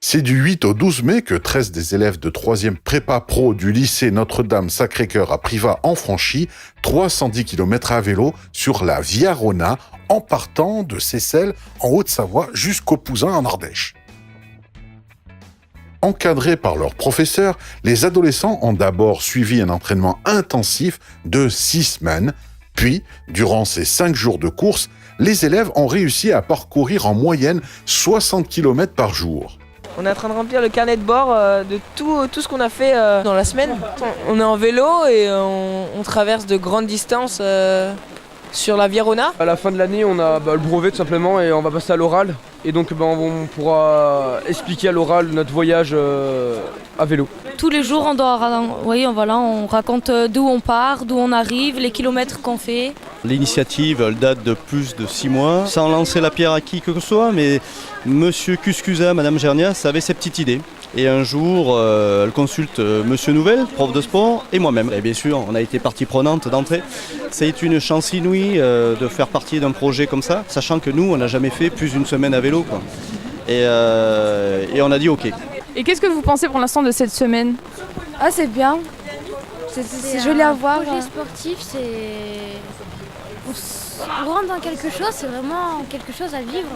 C'est du 8 au 12 mai que 13 des élèves de 3e prépa pro du lycée Notre-Dame Sacré-Cœur à Privas ont franchi 310 km à vélo sur la Via Rona en partant de Seyssel en Haute-Savoie jusqu'au Pouzin en Ardèche. Encadrés par leurs professeurs, les adolescents ont d'abord suivi un entraînement intensif de 6 semaines. Puis, durant ces 5 jours de course, les élèves ont réussi à parcourir en moyenne 60 km par jour. On est en train de remplir le carnet de bord de tout ce qu'on a fait dans la semaine. On est en vélo et on traverse de grandes distances sur la Via Rona. À la fin de l'année, on a le brevet tout simplement et on va passer à l'oral. Et donc on pourra expliquer à l'oral notre voyage à vélo. Tous les jours, on raconte d'où on part, d'où on arrive, les kilomètres qu'on fait. L'initiative, elle date de plus de 6 mois, sans lancer la pierre à qui que ce soit, mais Monsieur Cuscusa, Madame Gernias avait cette petite idée. Et un jour, elle consulte Monsieur Nouvel, prof de sport, et moi-même. Et bien sûr, on a été partie prenante d'entrée. C'est une chance inouïe de faire partie d'un projet comme ça, sachant que nous, on n'a jamais fait plus d'une semaine à vélo, quoi. Et on a dit OK. Et qu'est-ce que vous pensez pour l'instant de cette semaine ? Ah, c'est bien. C'est joli à voir. Un projet sportif, on rentre dans quelque chose, c'est vraiment quelque chose à vivre.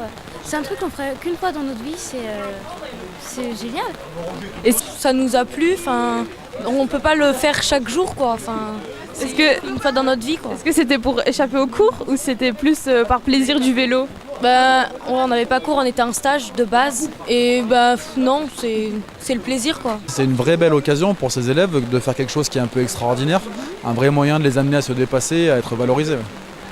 C'est un truc qu'on ferait qu'une fois dans notre vie, c'est génial. Et ça nous a plu, on peut pas le faire chaque jour, quoi. Une fois dans notre vie, quoi. Est-ce que c'était pour échapper aux cours ou c'était plus par plaisir du vélo ? On n'avait pas cours, on était en stage de base. Et non, c'est le plaisir, quoi. C'est une vraie belle occasion pour ces élèves de faire quelque chose qui est un peu extraordinaire. Un vrai moyen de les amener à se dépasser, à être valorisés.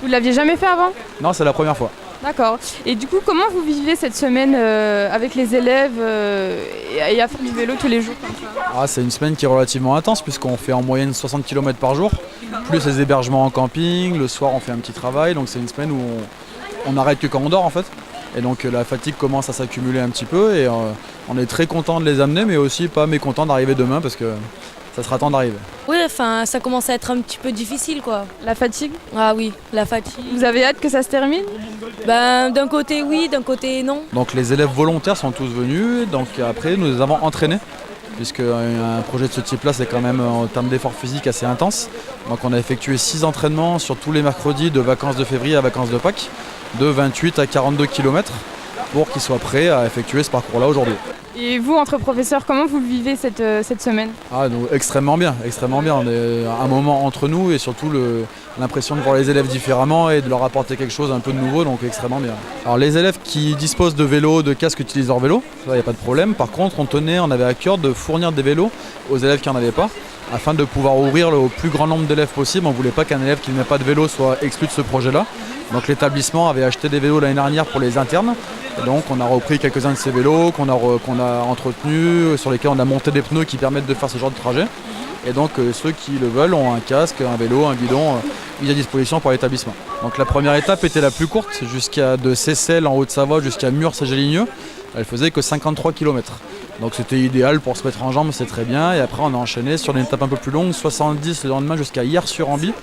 Vous ne l'aviez jamais fait avant ? Non, c'est la première fois. D'accord. Et du coup, comment vous vivez cette semaine avec les élèves et à faire du vélo tous les jours comme ça ? C'est une semaine qui est relativement intense puisqu'on fait en moyenne 60 km par jour, plus les hébergements en camping, le soir on fait un petit travail, donc c'est une semaine où on n'arrête que quand on dort en fait. Et donc la fatigue commence à s'accumuler un petit peu et on est très content de les amener mais aussi pas mécontent d'arriver demain parce que ça sera temps d'arriver. Oui, ça commence à être un petit peu difficile, quoi. La fatigue ? Ah oui, la fatigue. Vous avez hâte que ça se termine ? D'un côté oui, d'un côté non. Donc les élèves volontaires sont tous venus, donc après nous les avons entraînés, puisque un projet de ce type-là c'est quand même en termes d'effort physique assez intense. Donc on a effectué 6 entraînements sur tous les mercredis de vacances de février à vacances de Pâques, de 28 à 42 km, pour qu'ils soient prêts à effectuer ce parcours-là aujourd'hui. Et vous, entre professeurs, comment vous vivez cette semaine ? Extrêmement bien. On est un moment entre nous et surtout l'impression de voir les élèves différemment et de leur apporter quelque chose un peu de nouveau, donc extrêmement bien. Alors les élèves qui disposent de vélos, de casques, utilisent leur vélo, ça il n'y a pas de problème. Par contre, on avait à cœur de fournir des vélos aux élèves qui n'en avaient pas, afin de pouvoir ouvrir au plus grand nombre d'élèves possible. On ne voulait pas qu'un élève qui n'ait pas de vélo soit exclu de ce projet-là. Donc l'établissement avait acheté des vélos l'année dernière pour les internes. Et donc on a repris quelques-uns de ces vélos qu'on a entretenus, sur lesquels on a monté des pneus qui permettent de faire ce genre de trajet. Et donc ceux qui le veulent ont un casque, un vélo, un guidon mis à disposition par l'établissement. Donc la première étape était la plus courte, de Seyssel en Haute-Savoie jusqu'à Murs-Ségéligneux. Elle faisait que 53 km. Donc c'était idéal pour se mettre en jambes, c'est très bien. Et après on a enchaîné sur une étape un peu plus longue, 70 le lendemain jusqu'à Hyères-sur-Amby.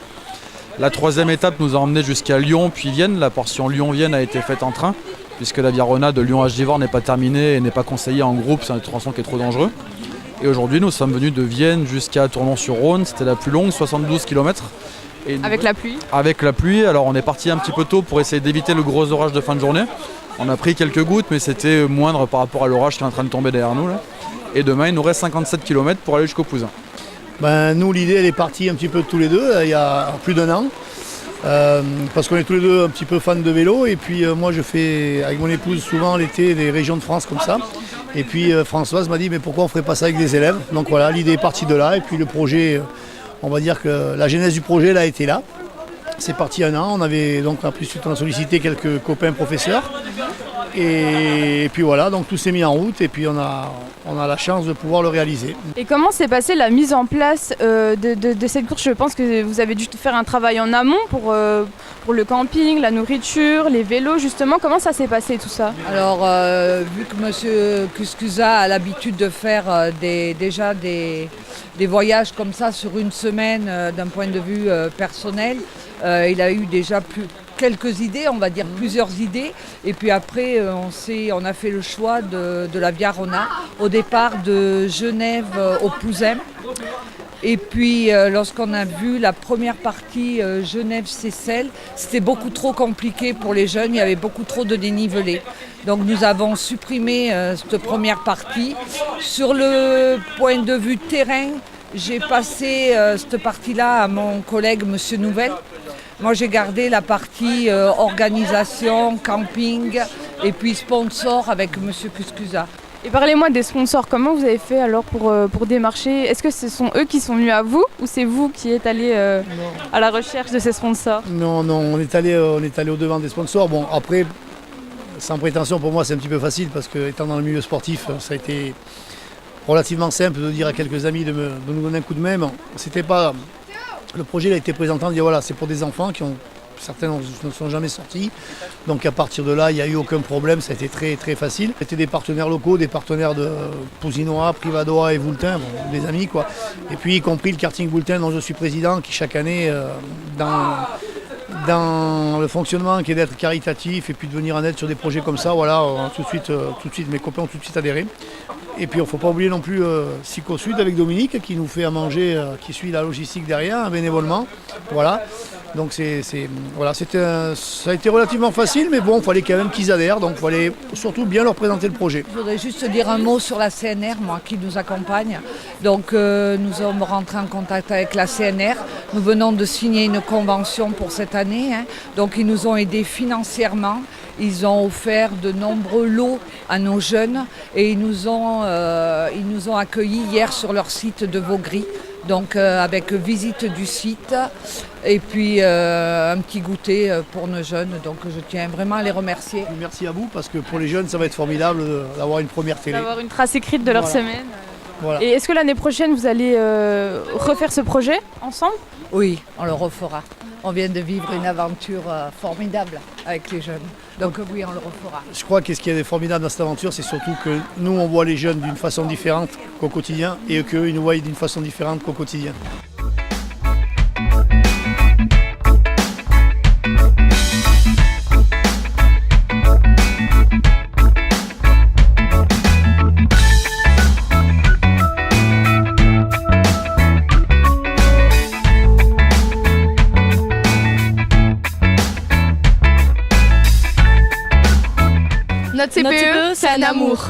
La troisième étape nous a emmené jusqu'à Lyon puis Vienne. La portion Lyon-Vienne a été faite en train, puisque la Via Rona de Lyon à Givors n'est pas terminée et n'est pas conseillée en groupe, c'est un tronçon qui est trop dangereux. Et aujourd'hui nous sommes venus de Vienne jusqu'à Tournon-sur-Rhône, c'était la plus longue, 72 km. Avec la pluie ? Avec la pluie, alors on est parti un petit peu tôt pour essayer d'éviter le gros orage de fin de journée. On a pris quelques gouttes mais c'était moindre par rapport à l'orage qui est en train de tomber derrière nous là. Et demain il nous reste 57 km pour aller jusqu'au Pouzin. Nous l'idée elle est partie un petit peu tous les deux il y a plus d'un an. Parce qu'on est tous les deux un petit peu fans de vélo et puis moi je fais avec mon épouse souvent l'été des régions de France comme ça et puis Françoise m'a dit mais pourquoi on ne ferait pas ça avec des élèves, donc voilà l'idée est partie de là et puis le projet, on va dire que la genèse du projet elle a été là, c'est parti un an, on avait donc en plus on a sollicité quelques copains professeurs et puis voilà donc tout s'est mis en route et puis on a la chance de pouvoir le réaliser. Et comment s'est passée la mise en place de cette course ? Je pense que vous avez dû faire un travail en amont pour le camping, la nourriture, les vélos justement. Comment ça s'est passé tout ça ? Alors vu que M. Cuscusa a l'habitude de faire déjà des voyages comme ça sur une semaine d'un point de vue personnel, il a eu déjà quelques idées, on va dire plusieurs idées. Et puis après, on a fait le choix de la Via Rona, au départ de Genève au Pouzem. Et puis lorsqu'on a vu la première partie Genève-Seyssel, c'était beaucoup trop compliqué pour les jeunes, il y avait beaucoup trop de dénivelé. Donc nous avons supprimé cette première partie. Sur le point de vue terrain, j'ai passé cette partie-là à mon collègue Monsieur Nouvel. Moi j'ai gardé la partie organisation, camping et puis sponsor avec Monsieur Cuscusa. Et parlez-moi des sponsors, comment vous avez fait alors pour démarcher? Est-ce que ce sont eux qui sont venus à vous ou c'est vous qui êtes allé à la recherche de ces sponsors? Non, on est allé au devant des sponsors. Bon, après, sans prétention, pour moi c'est un petit peu facile parce que étant dans le milieu sportif, ça a été relativement simple de dire à quelques amis de nous donner un coup de main. C'était pas... Le projet a été présenté, on dit voilà, c'est pour des enfants certains ne sont jamais sortis. Donc à partir de là, il n'y a eu aucun problème, ça a été très très facile. C'était des partenaires locaux, des partenaires de Pousinois, Privadoa et Voultin, des amis quoi. Et puis y compris le karting Voultin dont je suis président, qui chaque année, dans le fonctionnement qui est d'être caritatif et puis de venir en aide sur des projets comme ça, voilà, tout de suite mes copains ont tout de suite adhéré. Et puis il ne faut pas oublier non plus Sico Sud avec Dominique qui nous fait à manger, qui suit la logistique derrière, bénévolement. Voilà. Donc ça a été relativement facile, mais bon, il fallait quand même qu'ils adhèrent, donc il fallait surtout bien leur présenter le projet. Je voudrais juste dire un mot sur la CNR, moi, qui nous accompagne. Donc nous sommes rentrés en contact avec la CNR. Nous venons de signer une convention pour cette année. Donc ils nous ont aidés financièrement. Ils ont offert de nombreux lots à nos jeunes et ils nous ont accueillis hier sur leur site de Vaugry. Donc avec visite du site et puis un petit goûter pour nos jeunes. Donc je tiens vraiment à les remercier. Merci à vous parce que pour les jeunes ça va être formidable d'avoir une première télé. D'avoir une trace écrite de leur semaine. Voilà. Et est-ce que l'année prochaine vous allez refaire ce projet ensemble? Oui, on le refera. On vient de vivre une aventure formidable avec les jeunes. Donc oui, on le refera. Je crois que ce qui est formidable dans cette aventure, c'est surtout que nous, on voit les jeunes d'une façon différente qu'au quotidien et qu'eux, ils nous voient d'une façon différente qu'au quotidien. Notre CPE, c'est un amour.